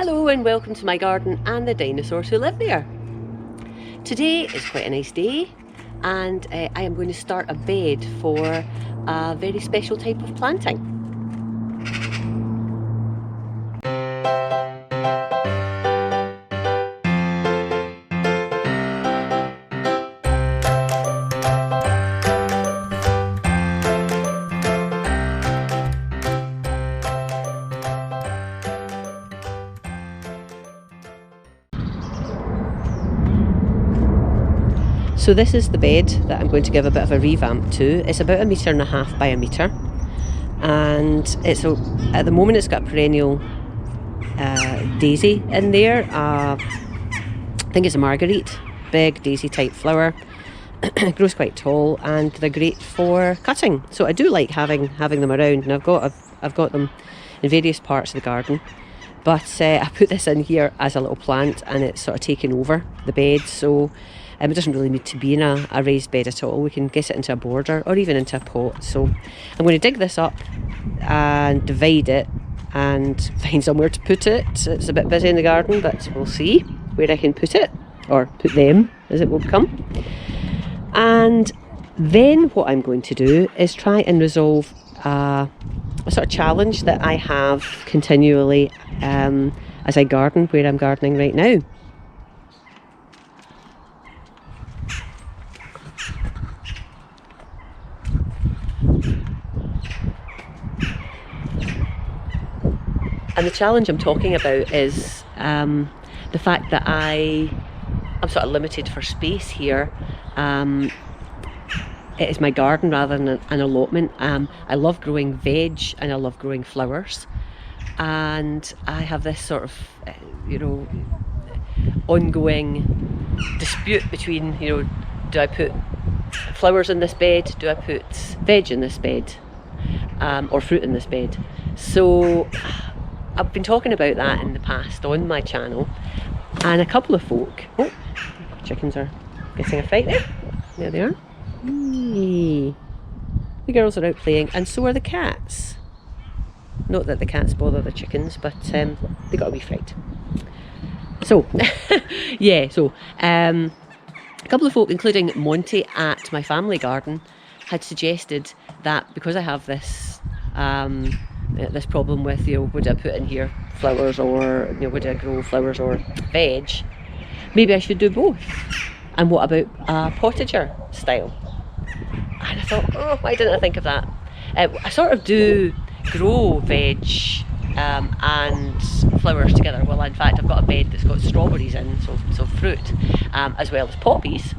Hello and welcome to my garden and the dinosaurs who live there. Today is quite a nice day and I am going to start a bed for a very special type of planting. So this is the bed that I'm going to give a bit of a revamp to. It's about 1.5 meters by 1 metre, and at the moment it's got a perennial daisy in there. I think it's a marguerite, big daisy type flower. It grows quite tall and they're great for cutting. So I do like having them around, and I've got them in various parts of the garden. But I put this in here as a little plant and it's sort of taken over the bed, so it doesn't really need to be in a raised bed at all. We can get it into a border or even into a pot. So I'm going to dig this up and divide it and find somewhere to put it. It's a bit busy in the garden, but we'll see where I can put it, or put them as it will become. And then what I'm going to do is try and resolve a sort of challenge that I have continually as I garden where I'm gardening right now. And the challenge I'm talking about is the fact that I'm sort of limited for space here. It is my garden rather than an allotment. I love growing veg and I love growing flowers. And I have this sort of, ongoing dispute between, do I put flowers in this bed? Do I put veg in this bed? Or fruit in this bed? So I've been talking about that in the past on my channel, and a couple of folk, chickens are getting a fright there. There they are. Eee. The girls are out playing, and so are the cats. Not that the cats bother the chickens, but they got a wee fright. So, a couple of folk, including Monty at my family garden, had suggested that because I have this problem with, would I put in here flowers or, would I grow flowers or veg? Maybe I should do both. And what about a potager style? And I thought, why didn't I think of that? I sort of do grow veg and flowers together. Well, in fact, I've got a bed that's got strawberries in, so fruit, as well as poppies,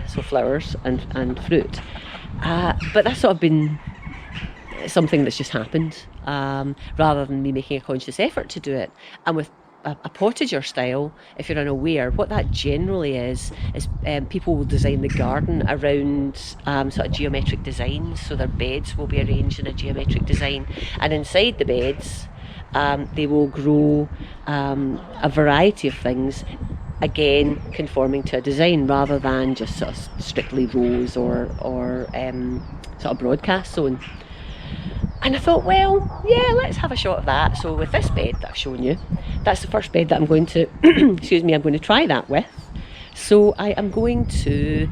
so flowers and fruit. But that's sort of been something that's just happened, rather than me making a conscious effort to do it. And with a potager style, if you're unaware, what that generally is people will design the garden around sort of geometric designs. So their beds will be arranged in a geometric design, and inside the beds they will grow a variety of things, again conforming to a design rather than just sort of strictly rows or sort of broadcast zone. And I thought, well, yeah, let's have a shot of that. So with this bed that I've shown you, that's the first bed that I'm going to, I'm going to try that with. So I am going to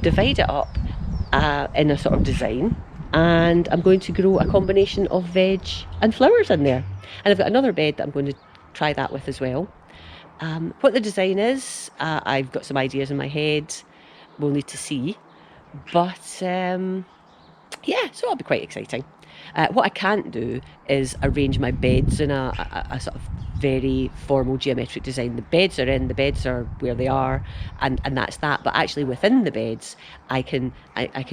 divide it up in a sort of design, and I'm going to grow a combination of veg and flowers in there. And I've got another bed that I'm going to try that with as well. What the design is, I've got some ideas in my head. We'll need to see. But so it'll be quite exciting. What I can't do is arrange my beds in a sort of very formal geometric design. The beds are where they are, and that's that. But actually within the beds, I can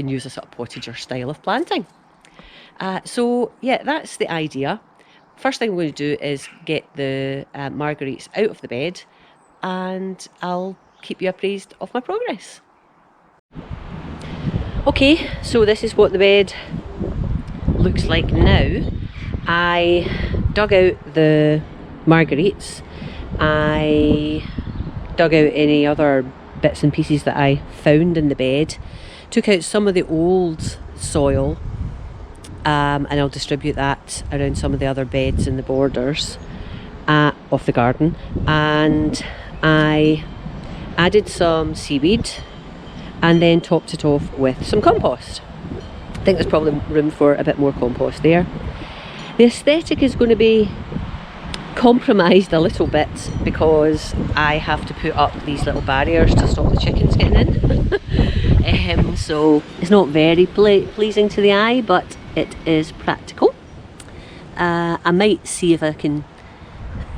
use a sort of potager style of planting. So yeah, that's the idea. First thing I'm going to do is get the marguerites out of the bed, and I'll keep you appraised of my progress. Okay, so this is what the bed looks like now. I dug out the marguerites. I dug out any other bits and pieces that I found in the bed, took out some of the old soil, and I'll distribute that around some of the other beds in the borders. off the garden, and I added some seaweed and then topped it off with some compost. I think there's probably room for a bit more compost there. The aesthetic is going to be compromised a little bit because I have to put up these little barriers to stop the chickens getting in. So it's not very pleasing to the eye, but it is practical. I might see if I can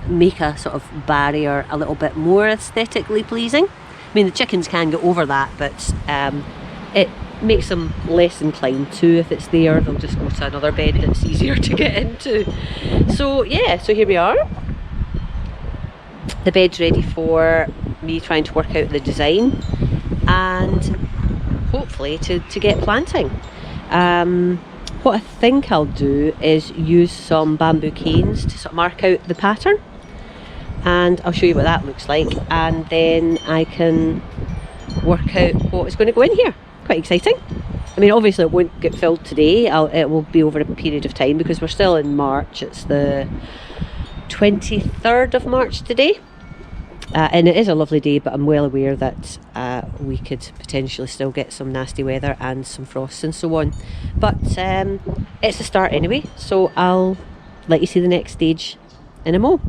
make a sort of barrier a little bit more aesthetically pleasing. I mean, the chickens can get over that, but it makes them less inclined to. If it's there, they'll just go to another bed that's easier to get into. So yeah, so here we are. The bed's ready for me trying to work out the design and hopefully to get planting. What I think I'll do is use some bamboo canes to sort of mark out the pattern, and I'll show you what that looks like, and then I can work out what is going to go in here. Quite exciting. I mean, obviously it won't get filled today. It will be over a period of time because we're still in March. It's the 23rd of March today, and it is a lovely day, but I'm well aware that we could potentially still get some nasty weather and some frost and so on, but it's a start anyway, so I'll let you see the next stage in a mo.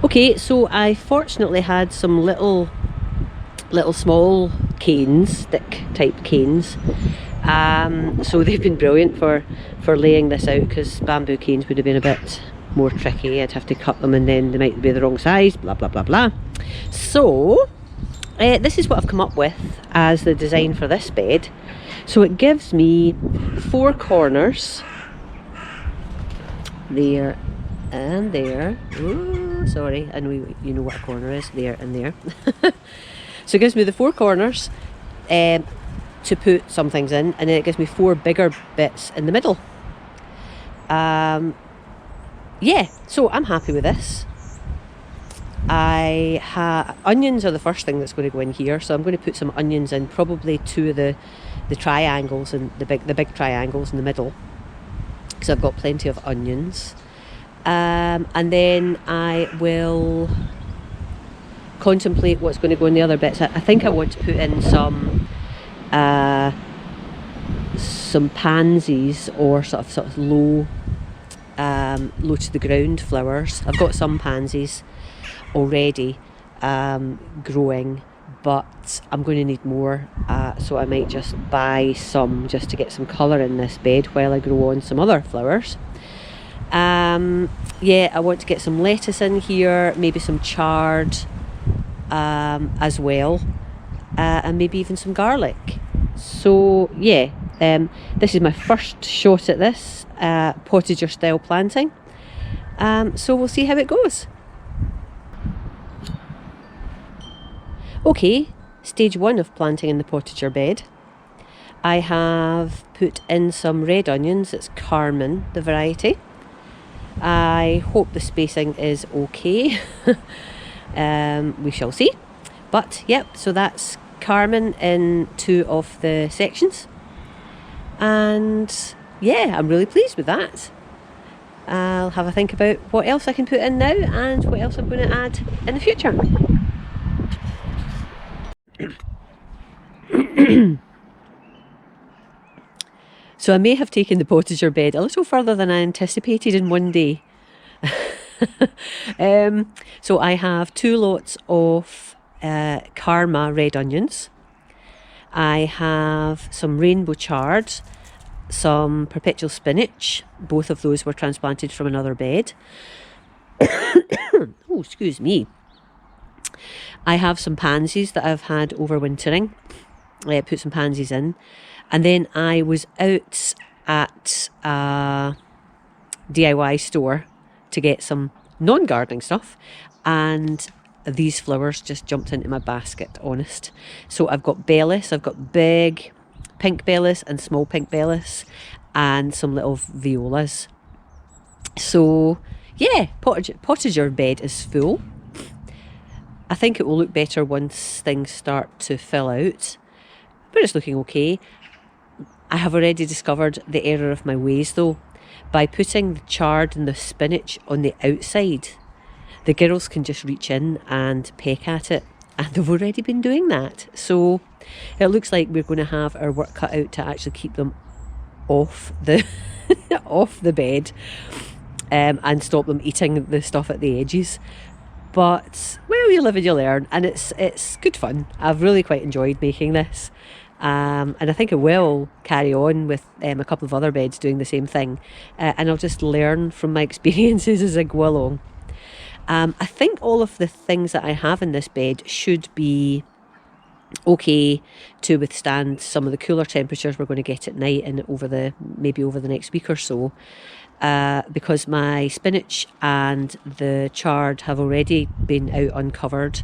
Okay, so I fortunately had some little small canes, stick type canes, so they've been brilliant for laying this out, because bamboo canes would have been a bit more tricky. I'd have to cut them and then they might be the wrong size, blah blah blah blah. So this is what I've come up with as the design for this bed. So it gives me 4 corners, there and there. Ooh, sorry, I know you know what a corner is, there and there. So it gives me the 4 corners to put some things in, and then it gives me 4 bigger bits in the middle. Yeah, so I'm happy with this. Onions are the first thing that's going to go in here, so I'm going to put some onions in, probably 2 of the triangles, and the big triangles in the middle, because I've got plenty of onions. And then I will contemplate what's going to go in the other bits. I think I want to put in some pansies, or sort of low to the ground flowers. I've got some pansies already growing, but I'm going to need more, so I might just buy some just to get some colour in this bed while I grow on some other flowers. Yeah, I want to get some lettuce in here, maybe some chard as well, and maybe even some garlic. So yeah, this is my first shot at this potager style planting, so we'll see how it goes. Okay, stage 1 of planting in the potager bed. I have put in some red onions. It's Carmen, the variety. I hope the spacing is okay. We shall see. But yep, so that's Carmen in 2 of the sections, and yeah, I'm really pleased with that. I'll have a think about what else I can put in now and what else I'm going to add in the future. So I may have taken the potager bed a little further than I anticipated in one day. So I have 2 lots of Karma red onions. I have some rainbow chard, some perpetual spinach. Both of those were transplanted from another bed. Oh, excuse me. I have some pansies that I've had overwintering. I put some pansies in. And then I was out at a DIY store to get some non-gardening stuff, and these flowers just jumped into my basket, honest. So I've got bellis, I've got big pink bellis and small pink bellis, and some little violas. So yeah, potager bed is full. I think it will look better once things start to fill out, but it's looking okay. I have already discovered the error of my ways though. by putting the chard and the spinach on the outside, the girls can just reach in and peck at it, and they've already been doing that. So it looks like we're going to have our work cut out to actually keep them off the off the bed, and stop them eating the stuff at the edges. But well, you live and you learn, and it's good fun. I've really quite enjoyed making this. And I think I will carry on with a couple of other beds doing the same thing, and I'll just learn from my experiences as I go along. I think all of the things that I have in this bed should be okay to withstand some of the cooler temperatures we're going to get at night and maybe over the next week or so, because my spinach and the chard have already been out uncovered,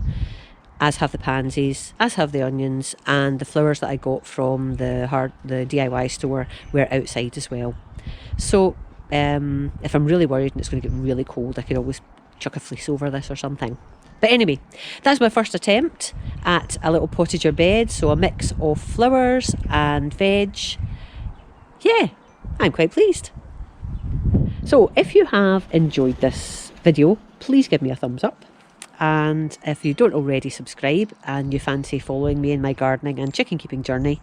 as have the pansies, as have the onions, and the flowers that I got from the DIY store were outside as well. So if I'm really worried and it's going to get really cold, I could always chuck a fleece over this or something. But anyway, that's my first attempt at a little potager bed, so a mix of flowers and veg. Yeah, I'm quite pleased. So if you have enjoyed this video, please give me a thumbs up. And if you don't already subscribe and you fancy following me in my gardening and chicken keeping journey,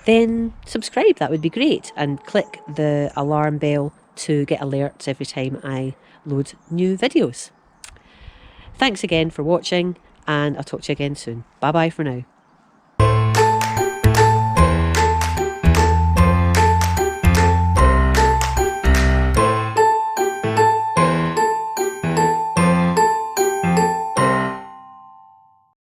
then subscribe, that would be great. And click the alarm bell to get alerts every time I load new videos. Thanks again for watching, and I'll talk to you again soon. Bye bye for now.